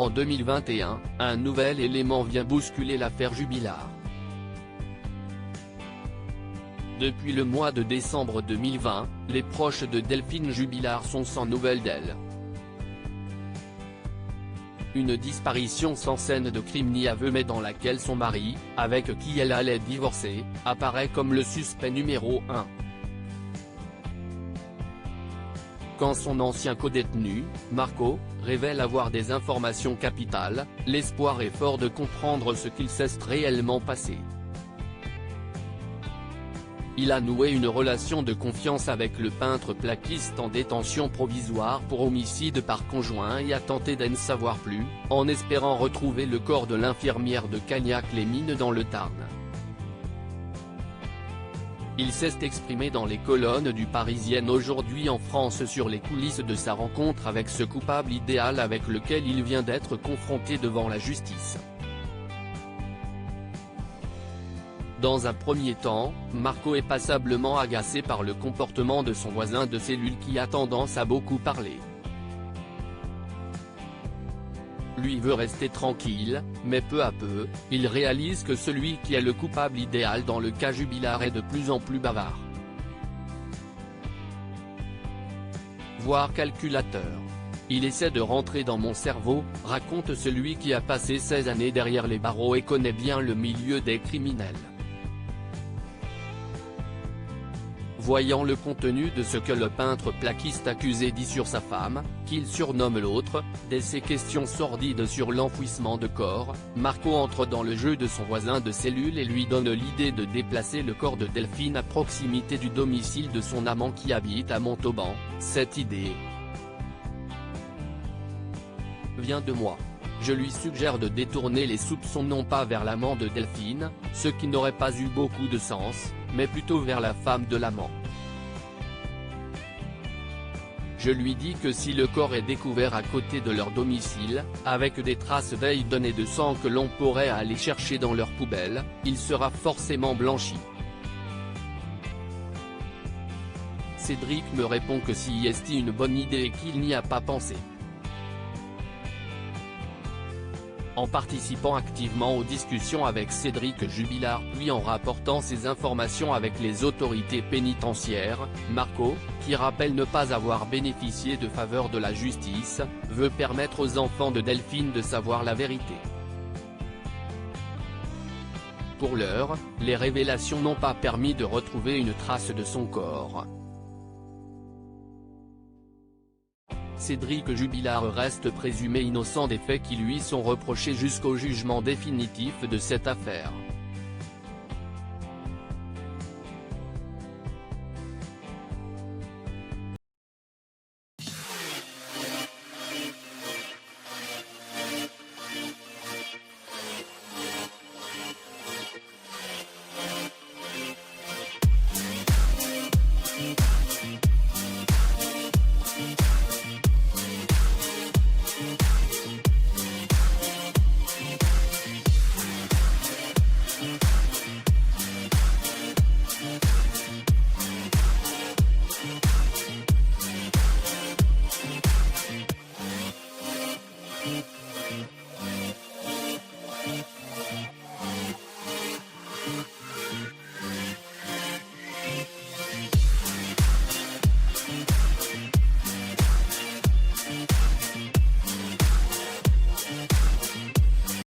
En 2021, un nouvel élément vient bousculer l'affaire Jubilard. Depuis le mois de décembre 2020, les proches de Delphine Jubilard sont sans nouvelles d'elle. Une disparition sans scène de crime ni aveu mais dans laquelle son mari, avec qui elle allait divorcer, apparaît comme le suspect numéro 1. Quand son ancien codétenu, Marco, révèle avoir des informations capitales, l'espoir est fort de comprendre ce qu'il s'est réellement passé. Il a noué une relation de confiance avec le peintre plaquiste en détention provisoire pour homicide par conjoint et a tenté d'en savoir plus, en espérant retrouver le corps de l'infirmière de Cagnac-les-Mines dans le Tarn. Il s'est exprimé dans les colonnes du Parisien aujourd'hui en France sur les coulisses de sa rencontre avec ce coupable idéal avec lequel il vient d'être confronté devant la justice. Dans un premier temps, Marco est passablement agacé par le comportement de son voisin de cellule qui a tendance à beaucoup parler. Lui veut rester tranquille, mais peu à peu, il réalise que celui qui est le coupable idéal dans le cas Jubilard est de plus en plus bavard. Voire calculateur. Il essaie de rentrer dans mon cerveau, raconte celui qui a passé 16 années derrière les barreaux et connaît bien le milieu des criminels. Voyant le contenu de ce que le peintre plaquiste accusé dit sur sa femme, qu'il surnomme l'autre, dès ses questions sordides sur l'enfouissement de corps, Marco entre dans le jeu de son voisin de cellule et lui donne l'idée de déplacer le corps de Delphine à proximité du domicile de son amant qui habite à Montauban. Cette idée vient de moi. Je lui suggère de détourner les soupçons non pas vers l'amant de Delphine, ce qui n'aurait pas eu beaucoup de sens, mais plutôt vers la femme de l'amant. Je lui dis que si le corps est découvert à côté de leur domicile, avec des traces veilles données de sang que l'on pourrait aller chercher dans leur poubelle, il sera forcément blanchi. Cédric me répond que si est une bonne idée et qu'il n'y a pas pensé. En participant activement aux discussions avec Cédric Jubilard puis en rapportant ses informations avec les autorités pénitentiaires, Marco, qui rappelle ne pas avoir bénéficié de faveur de la justice, veut permettre aux enfants de Delphine de savoir la vérité. Pour l'heure, les révélations n'ont pas permis de retrouver une trace de son corps. Cédric Jubilard reste présumé innocent des faits qui lui sont reprochés jusqu'au jugement définitif de cette affaire.